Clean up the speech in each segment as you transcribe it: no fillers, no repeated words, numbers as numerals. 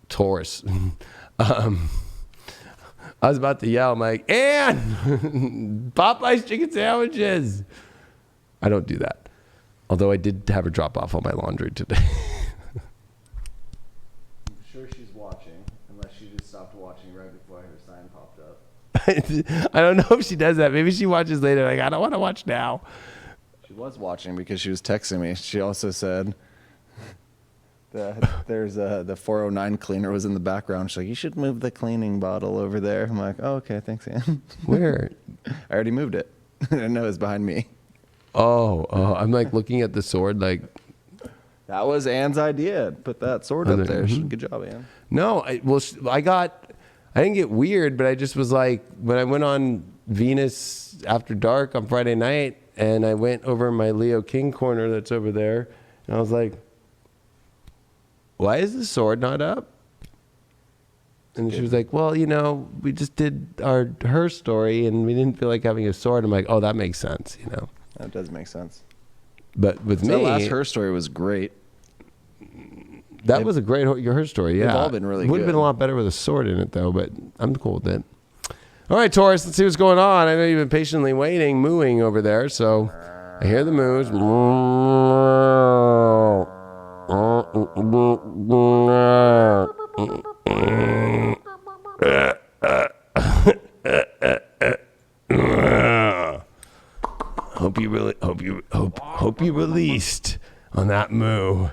Taurus. I was about to yell, I'm like, Ann, Popeye's chicken sandwiches. I don't do that. Although I did have her drop off all my laundry today. I'm sure she's watching, unless she just stopped watching right before her sign popped up. I don't know if she does that. Maybe she watches later. Like, I don't want to watch now. She was watching because she was texting me. She also said that there's the 409 cleaner was in the background. She's like, you should move the cleaning bottle over there. I'm like, oh, okay, thanks, Ann. Where? I already moved it. I didn't know it was behind me. Oh, I'm like looking at the sword like. That was Ann's idea. Put that sword up there. Good job, Ann. No, I didn't get weird, but I just was like, when I went on Venus After Dark on Friday night, and I went over my Leo King corner that's over there, and I was like, why is the sword not up? And she was like, well, we just did her story, and we didn't feel like having a sword. I'm like, oh, that makes sense, That does make sense. But with me, the last her story was great. That was a great her story. Yeah, they've all been really good. Would have been a lot better with a sword in it though, but I'm cool with it. All right, Taurus, let's see what's going on. I know you've been patiently waiting, mooing over there, so I hear the moos. Hope you released on that moo.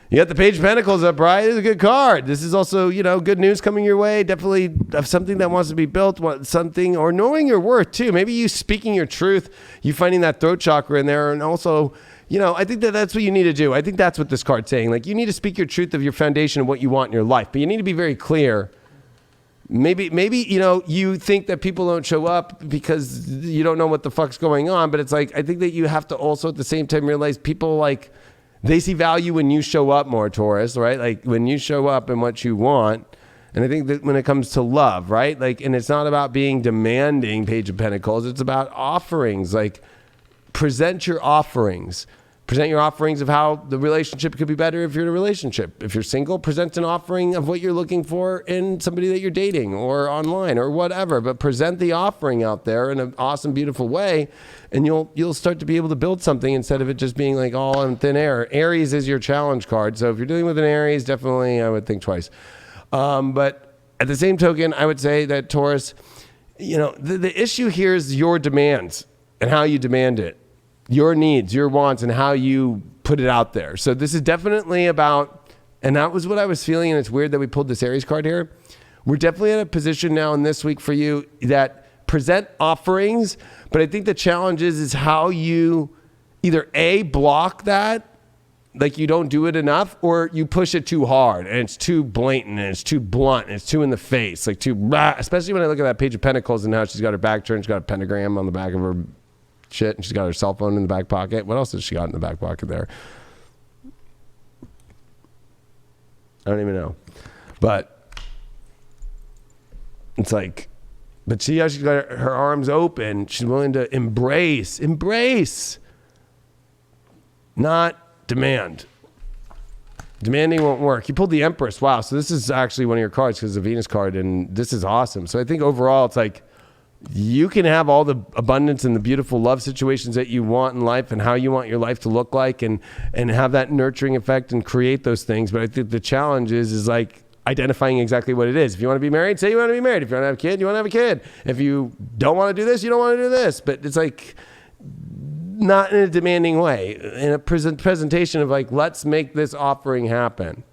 You got the Page of Pentacles up, right? It's a good card. This is also, good news coming your way. Definitely of something that wants to be built, something, or knowing your worth too. Maybe you speaking your truth, you finding that throat chakra in there, and also, I think that's what you need to do. I think that's what this card's saying. Like, you need to speak your truth of your foundation of what you want in your life, but you need to be very clear. Maybe you think that people don't show up because you don't know what the fuck's going on, but it's like, I think that you have to also at the same time realize people they see value when you show up more, Taurus, right? Like when you show up and what you want. And I think that when it comes to love, right? And it's not about being demanding, Page of Pentacles. It's about offerings. Present your offerings. Present your offerings of how the relationship could be better if you're in a relationship. If you're single, present an offering of what you're looking for in somebody that you're dating or online or whatever. But present the offering out there in an awesome, beautiful way, and you'll start to be able to build something instead of it just being all in thin air. Aries is your challenge card. So if you're dealing with an Aries, definitely I would think twice. But at the same token, I would say that Taurus, the issue here is your demands and how you demand it. Your needs, your wants, and how you put it out there. So this is definitely about, and that was what I was feeling, and it's weird that we pulled this Aries card here. We're definitely in a position now in this week for you that present offerings, but I think the challenge is how you either A, block that, like you don't do it enough, or you push it too hard, and it's too blatant, and it's too blunt, and it's too in the face, especially when I look at that Page of Pentacles and how she's got her back turned, she's got a pentagram on the back of her shit, and she's got her cell phone in the back pocket. What else has she got in the back pocket there? I don't even know. But it's but see how she's got her arms open. She's willing to embrace, not demand. Demanding won't work. You pulled the Empress. Wow. So this is actually one of your cards because it's a Venus card, and this is awesome. So I think overall it's you can have all the abundance and the beautiful love situations that you want in life and how you want your life to look like and have that nurturing effect and create those things. But I think the challenge is identifying exactly what it is. If you want to be married, say you want to be married. If you want to have a kid, you want to have a kid. If you don't want to do this, you don't want to do this. But it's not in a demanding way, in a presentation of let's make this offering happen.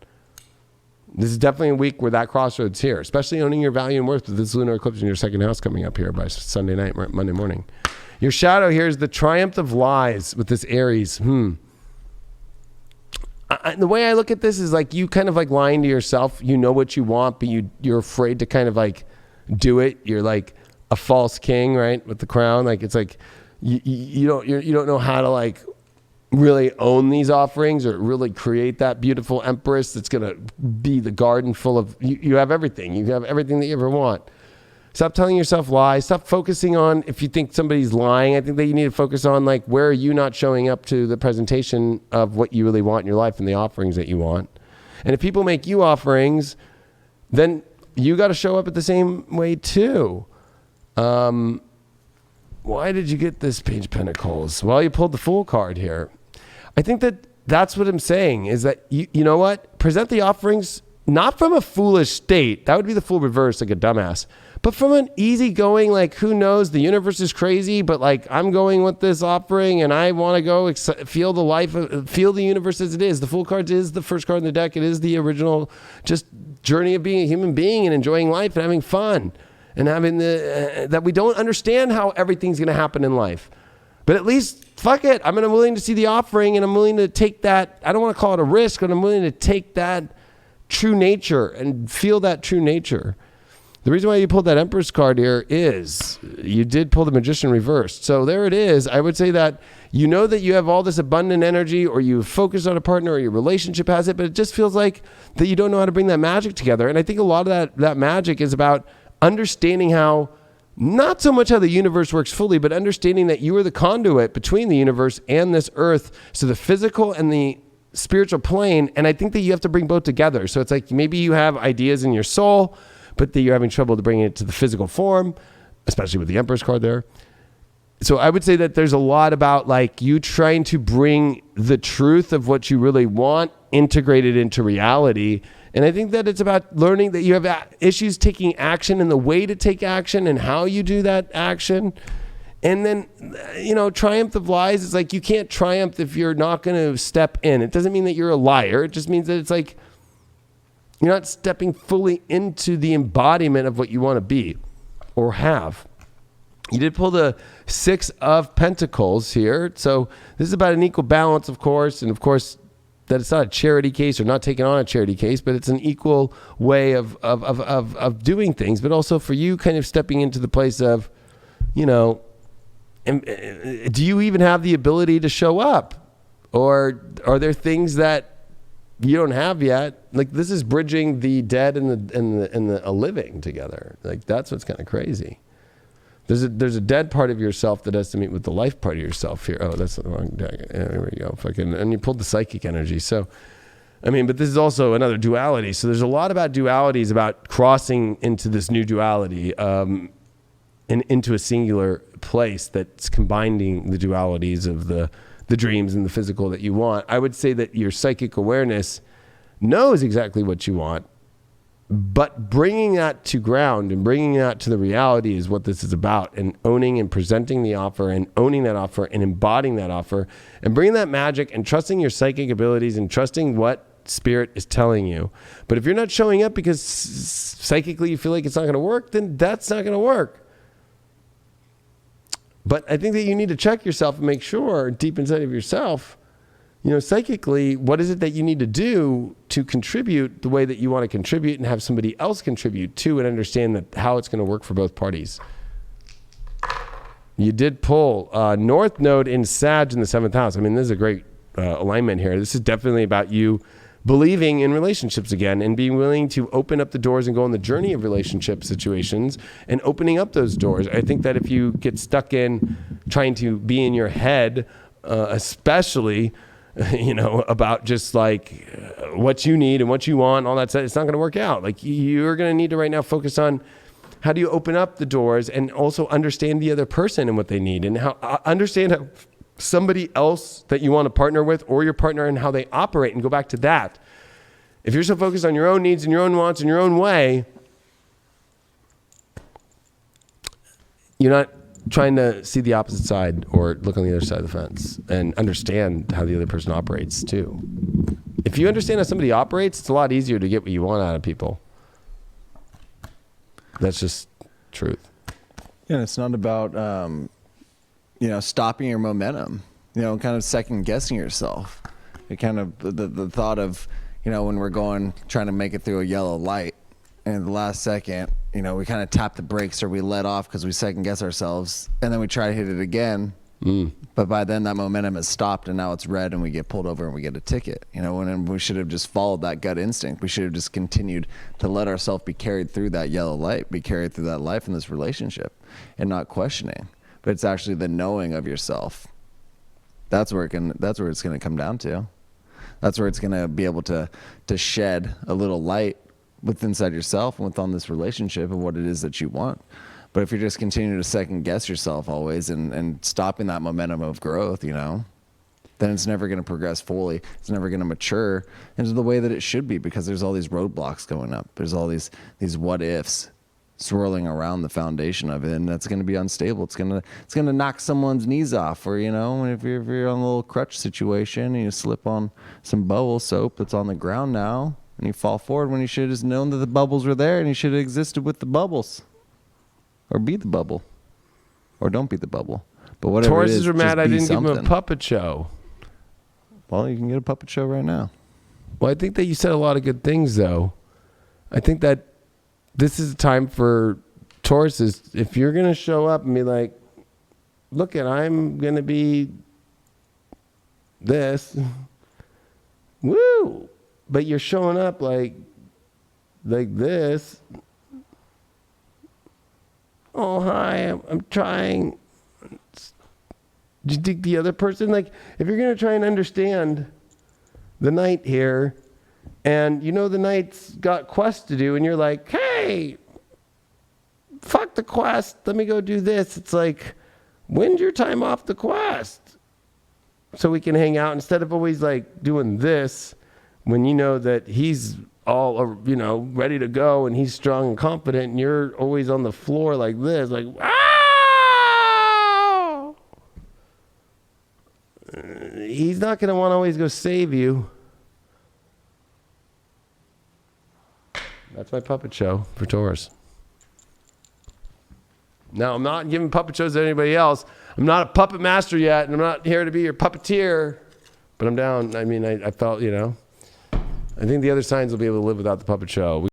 This is definitely a week where that crossroads here, especially owning your value and worth with this lunar eclipse in your second house coming up here by Sunday night, Monday morning. Your shadow here is the triumph of lies with this Aries. The way I look at this is you kind of lying to yourself. You know what you want, but you're afraid to kind of do it. You're a false king, right? With the crown. You don't know how to really own these offerings or really create that beautiful empress that's going to be the garden full of, you have everything. You have everything that you ever want. Stop telling yourself lies. Stop focusing on if you think somebody's lying. I think that you need to focus on like where are you not showing up to the presentation of what you really want in your life and the offerings that you want. And if people make you offerings, then you got to show up at the same way too. Why did you get this Page of Pentacles? Well, you pulled the Fool card here. I think that that's what I'm saying is that you know what? Present the offerings not from a foolish state. That would be the Fool reverse, like a dumbass. But from an easygoing, like, who knows, the universe is crazy, but like, I'm going with this offering and I want to go feel the life, feel the universe as it is. The Fool card is the first card in the deck. It is the original just journey of being a human being and enjoying life and having fun and having that we don't understand how everything's going to happen in life. But at least, fuck it. I'm willing to see the offering and I'm willing to take that. I don't want to call it a risk, but I'm willing to take that true nature and feel that true nature. The reason why you pulled that Empress card here is you did pull the Magician reversed. So there it is. I would say that you know that you have all this abundant energy or you focus on a partner or your relationship has it, but it just feels like that you don't know how to bring that magic together. And I think a lot of that magic is about understanding how, not so much how the universe works fully, but understanding that you are the conduit between the universe and this earth. So the physical and the spiritual plane. And I think that you have to bring both together. So it's like maybe you have ideas in your soul, but that you're having trouble to bring it to the physical form, especially with the Empress card there. So I would say that there's a lot about like you trying to bring the truth of what you really want integrated into reality. And I think that it's about learning that you have issues taking action and the way to take action and how you do that action. And then, triumph of lies is like you can't triumph if you're not going to step in. It doesn't mean that you're a liar. It just means that it's like you're not stepping fully into the embodiment of what you want to be or have. You did pull the Six of Pentacles here. So this is about an equal balance, of course. And of course, that it's not a charity case or not taking on a charity case, but it's an equal way of doing things. But also for you kind of stepping into the place of, do you even have the ability to show up? Or are there things that you don't have yet? Like this is bridging the dead and the living together. Like that's what's kind of crazy. There's a dead part of yourself that has to meet with the life part of yourself here. Oh, that's the wrong deck. Yeah, there we go. And you pulled the psychic energy. So, but this is also another duality. So there's a lot about dualities, about crossing into this new duality, and into a singular place that's combining the dualities of the dreams and the physical that you want. I would say that your psychic awareness knows exactly what you want, but bringing that to ground and bringing that to the reality is what this is about, and owning and presenting the offer and owning that offer and embodying that offer and bringing that magic and trusting your psychic abilities and trusting what spirit is telling you. But if you're not showing up because psychically you feel like it's not going to work, then that's not going to work. But I think that you need to check yourself and make sure deep inside of yourself, psychically, what is it that you need to do to contribute the way that you want to contribute and have somebody else contribute to, and understand that how it's going to work for both parties. You did pull North Node in Sag in the 7th house. This is a great alignment here. This is definitely about you believing in relationships again and being willing to open up the doors and go on the journey of relationship situations and opening up those doors. I think that if you get stuck in trying to be in your head, especially, about just like what you need and what you want, all that stuff, it's not going to work out. Like you're going to need to right now focus on how do you open up the doors and also understand the other person and what they need, and how understand how somebody else that you want to partner with or your partner and how they operate, and go back to that. If you're so focused on your own needs and your own wants and your own way, you're not trying to see the opposite side or look on the other side of the fence and understand how the other person operates too. If you understand how somebody operates, it's a lot easier to get what you want out of people. That's just truth. Yeah, it's not about stopping your momentum, kind of second guessing yourself. It kind of the thought of, when we're trying to make it through a yellow light, and at the last second, we kind of tap the brakes or we let off because we second guess ourselves, and then we try to hit it again. But But by then that momentum has stopped and now it's red and we get pulled over and we get a ticket. You know, when we should have just followed that gut instinct. We should have just continued to let ourselves be carried through that yellow light, be carried through that life in this relationship and not questioning. But it's actually the knowing of yourself. That's where it's going to come down to. That's where it's going to be able to shed a little light within inside yourself and within this relationship of what it is that you want. But if you're just continuing to second guess yourself always and stopping that momentum of growth, you know, then it's never going to progress fully. It's never going to mature into the way that it should be, because there's all these roadblocks going up. There's all these what ifs swirling around the foundation of it, and that's going to be unstable. It's going to knock someone's knees off, or, you know, if you're on a little crutch situation and you slip on some bubble soap that's on the ground now and you fall forward when you should have just known that the bubbles were there and you should have existed with the bubbles. Or be the bubble. Or don't be the bubble. But whatever Tauruses it is, are mad I didn't something. give him a puppet show. Well, you can get a puppet show right now. Well, I think that you said a lot of good things, though. I think that this is a time for Tauruses. If you're going to show up and be like, look, I'm going to be this. Woo! But you're showing up like this. Oh, hi, I'm trying. Do you think the other person, like, if you're going to try and understand the knight here, and you know the knight's got quests to do, and you're like, hey, fuck the quest, let me go do this. It's like, when's your time off the quest? So we can hang out instead of always like doing this when you know that he's all, you know, ready to go and he's strong and confident, and you're always on the floor like this, like, ah! He's not going to want to always go save you. That's my puppet show for Taurus. Now, I'm not giving puppet shows to anybody else. I'm not a puppet master yet, and I'm not here to be your puppeteer, but I'm down. I mean, I felt, you know, I think the other signs will be able to live without the puppet show.